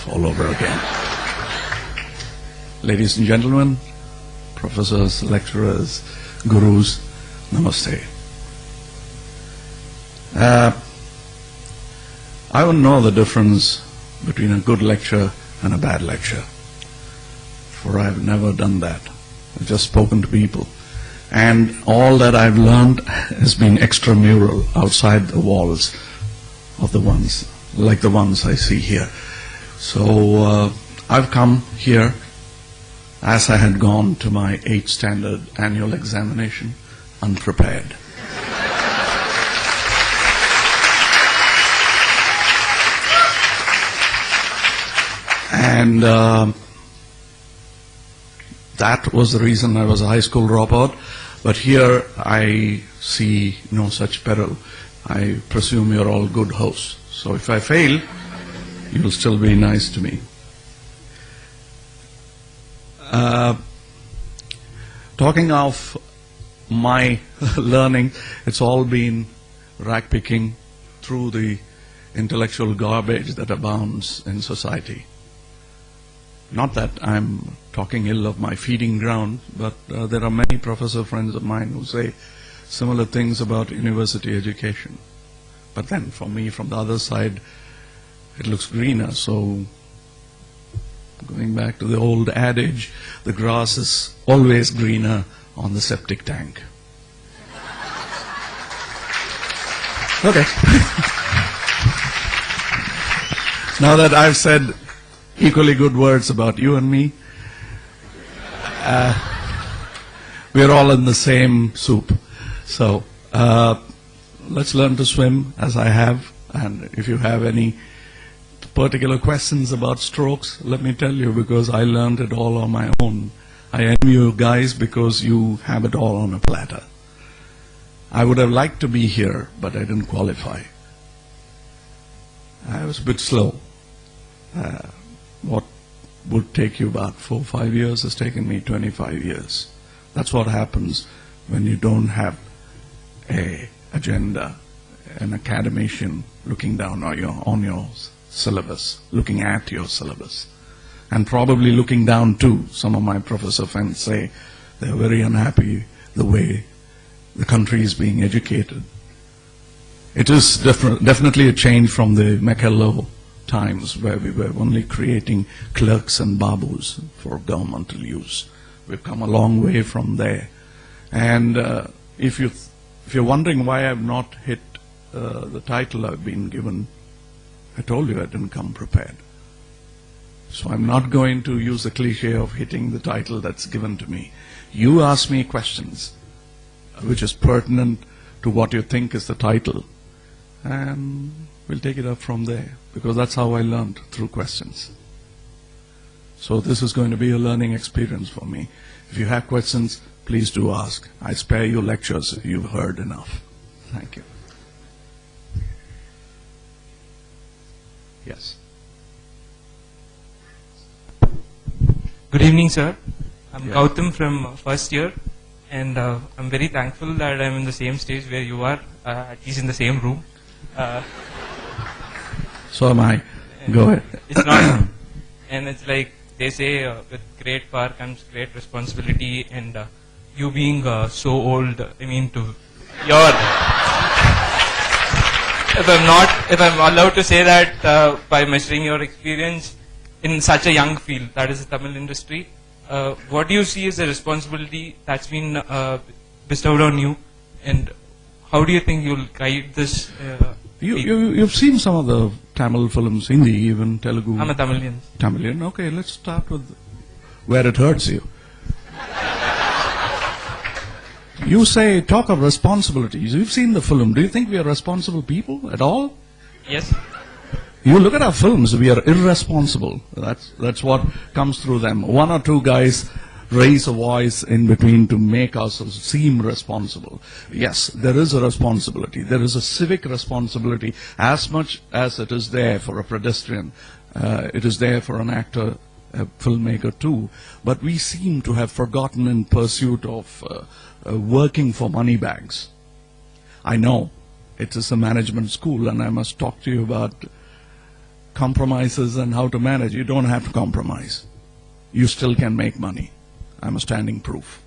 life all over again. Ladies and gentlemen, professors, lecturers, gurus, namaste. I wouldn't know the difference between a good lecture and a bad lecture, for I've never done that. I've just spoken to people. And all that I've learned has been extramural, outside the walls of the ones, like the ones I see here. So I've come here as I had gone to my 8th standard annual examination, unprepared. And that was the reason I was a high school dropout. But here I see no such peril. I presume you're all good hosts. So if I fail, you'll still be nice to me. Talking of my learning, it's all been rag picking through the intellectual garbage that abounds in society. Not that I'm talking ill of my feeding ground, but there are many professor friends of mine who say similar things about university education. But then for me, from the other side, it looks greener. So going back to the old adage, the grass is always greener on the septic tank. Okay. Now that I've said equally good words about you and me, we're all in the same soup. So let's learn to swim as I have. And if you have any particular questions about strokes, let me tell you, because I learned it all on my own. I envy you guys because you have it all on a platter. I would have liked to be here, but I didn't qualify. I was a bit slow. What would take you about 4 or 5 years has taken me 25 years. That's what happens when you don't have an agenda, an academician looking down on your syllabus, looking at your syllabus, and probably looking down too. Some of my professor friends say they're very unhappy the way the country is being educated. It is definitely a change from the Mackello times where we were only creating clerks and babus for governmental use. We've come a long way from there. And if you're wondering why I've not hit the title I've been given, I told you I didn't come prepared. So I'm not going to use the cliche of hitting the title that's given to me. You ask me questions which is pertinent to what you think is the title, and we'll take it up from there, because that's how I learned, through questions. So this is going to be a learning experience for me. If you have questions, please do ask. I spare you lectures. You've heard enough. Thank you. Yes. Good evening, sir. I'm Gautam from first year, and I'm very thankful that I'm in the same stage where you are, at least in the same room. So am I. Go ahead. It's not, and it's like they say, with great power comes great responsibility, and you being so old, I mean, to your, if I'm allowed to say that, by measuring your experience in such a young field, that is the Tamil industry, what do you see as the responsibility that's been bestowed on you, and how do you think you'll guide this? You've seen some of the Tamil films, Hindi, even Telugu. I'm a Tamilian. Tamilian. Okay, let's start with where it hurts you. You say, talk of responsibilities. You've seen the film. Do you think we are responsible people at all? Yes. You look at our films, we are irresponsible. That's what comes through them. One or two guys raise a voice in between to make us seem responsible. Yes, there is a responsibility. There is a civic responsibility as much as it is there for a pedestrian. It is there for an actor, a filmmaker too. But we seem to have forgotten in pursuit of working for money bags. I know it is a management school, and I must talk to you about compromises and how to manage. You don't have to compromise. You still can make money. I'm a standing proof.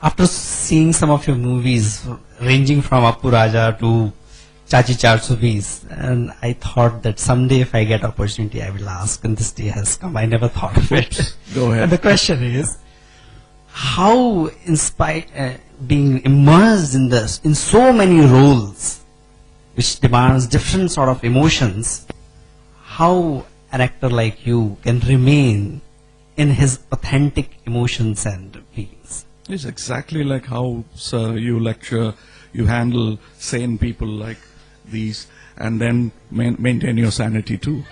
After seeing some of your movies, ranging from Appu Raja to Chachi Char and I thought that someday if I get opportunity, I will ask, and this day has come. I never thought of it. Go ahead. And the question is, how, in spite being immersed in this, in so many roles, which demands different sort of emotions, how an actor like you can remain in his authentic emotions and feelings? It's exactly like how, sir, you lecture, you handle sane people like these, and then maintain your sanity too.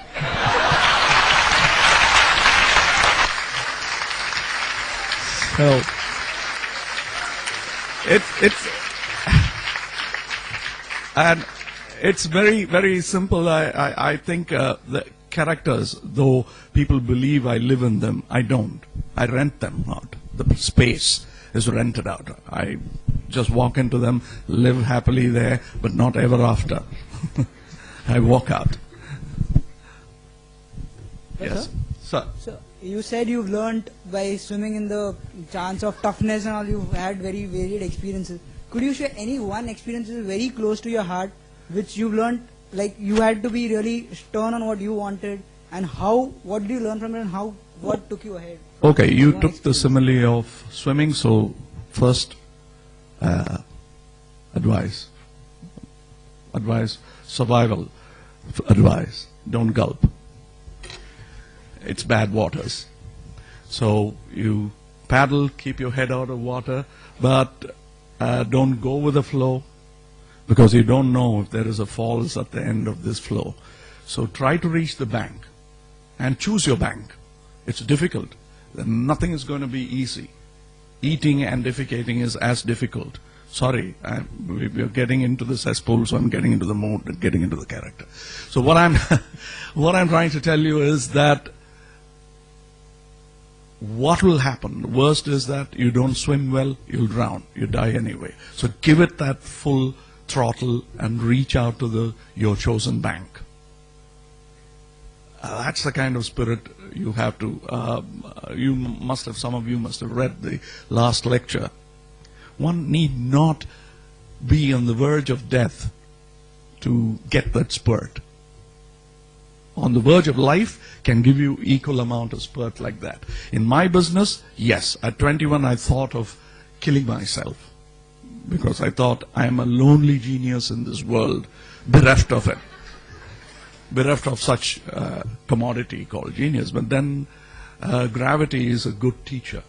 So, and it's very, very simple. I think the characters, though people believe I live in them, I don't. I rent them out. The space is rented out. I just walk into them, live happily there, but not ever after. I walk out. Yes. Sir. So you said you've learned by swimming in the chance of toughness and all. You've had very varied experiences. Could you share any one experience that is very close to your heart, which you've learned, like you had to be really stern on what you wanted, and how? What did you learn from it, and how? What took you ahead? Okay, you took the simile of swimming, so first advice, survival advice, don't gulp. It's bad waters. So you paddle, keep your head out of water, but don't go with the flow, because you don't know if there is a falls at the end of this flow. So try to reach the bank and choose your bank. It's difficult. Nothing is going to be easy. Eating and defecating is as difficult. Sorry, we're getting into the cesspool, so I'm getting into the mood and getting into the character. So what I'm trying to tell you is that what will happen? The worst is that you don't swim well, you'll drown. You die anyway. So give it that full throttle and reach out to your chosen bank. That's the kind of spirit you have to. Some of you must have read the last lecture. One need not be on the verge of death to get that spurt. On the verge of life can give you equal amount of spurt like that. In my business, yes, at 21 I thought of killing myself, because I thought I am a lonely genius in this world, bereft of it. Bereft of such commodity called genius. But then gravity is a good teacher.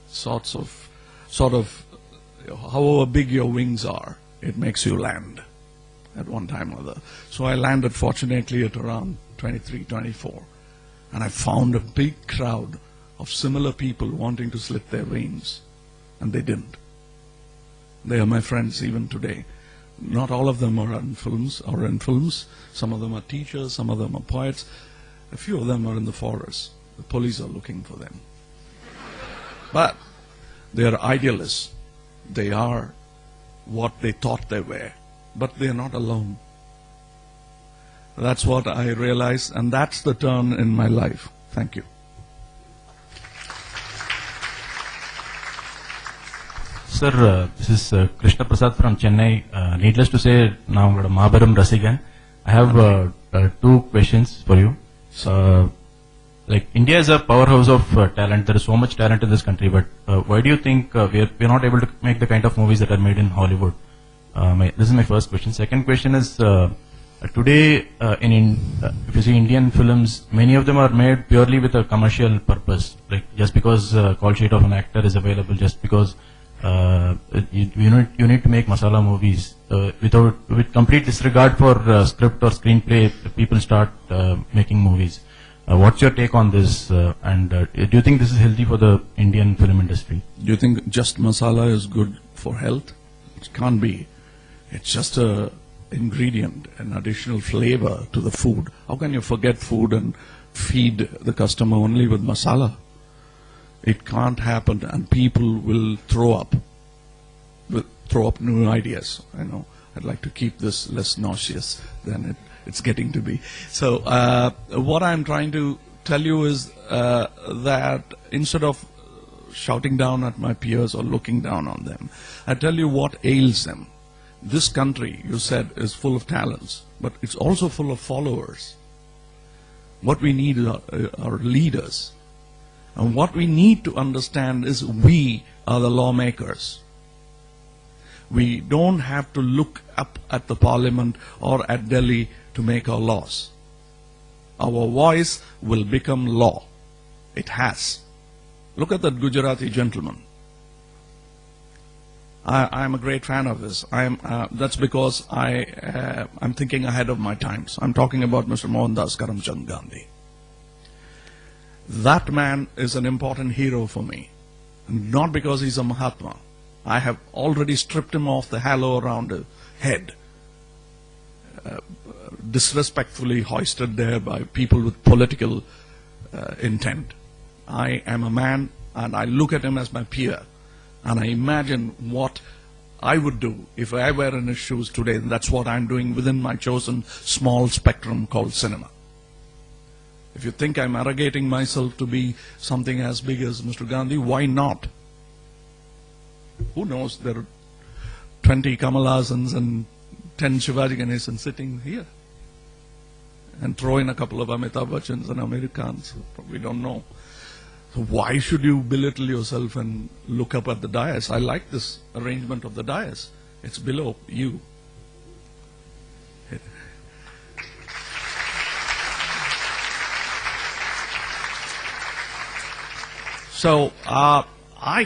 Sort of, however big your wings are, it makes you land at one time or other. So I landed fortunately at around 23, 24. And I found a big crowd of similar people wanting to slit their veins. And they didn't. They are my friends even today. Not all of them are in films. Some of them are teachers, some of them are poets. A few of them are in the forest. The police are looking for them. But they are idealists. They are what they thought they were. But they are not alone. That's what I realized, and that's the turn in my life. Thank you. Sir, this is Krishna Prasad from Chennai. Needless to say, now I'm Mahabaram Rasigan. I have two questions for you. Like India is a powerhouse of talent. There is so much talent in this country, but why do you think we're not able to make the kind of movies that are made in Hollywood? This is my first question. Second question is, today if you see Indian films, many of them are made purely with a commercial purpose. Like just because call sheet of an actor is available, just because you need to make masala movies with complete disregard for script or screenplay. People start making movies. What's your take on this? And do you think this is healthy for the Indian film industry? Do you think just masala is good for health? It can't be. It's just a ingredient, an additional flavor to the food. How can you forget food and feed the customer only with masala? It can't happen, and people will throw up new ideas. I know. I'd like to keep this less nauseous than it's getting to be. So what I'm trying to tell you is that instead of shouting down at my peers or looking down on them, I tell you what ails them. This country, you said, is full of talents, but it's also full of followers. What we need are leaders. And what we need to understand is we are the lawmakers. We don't have to look up at the parliament or at Delhi to make our laws. Our voice will become law. It has. Look at that Gujarati gentleman. I'm a great fan of his. That's because I'm thinking ahead of my times. I'm talking about Mr. Mohandas Karamchand Gandhi. That man is an important hero for me. Not because he's a Mahatma. I have already stripped him off the halo around his head, disrespectfully hoisted there by people with political intent. I am a man, and I look at him as my peer, and I imagine what I would do if I were in his shoes today. And that's what I'm doing within my chosen small spectrum called cinema. If you think I'm arrogating myself to be something as big as Mr. Gandhi, why not? Who knows, there are 20 Kamal Hassans and 10 Shivaji Ganesans sitting here. And throw in a couple of Amitabh Bachchans and Amir Khans. We don't know. So why should you belittle yourself and look up at the dais? I like this arrangement of the dais. It's below you. So I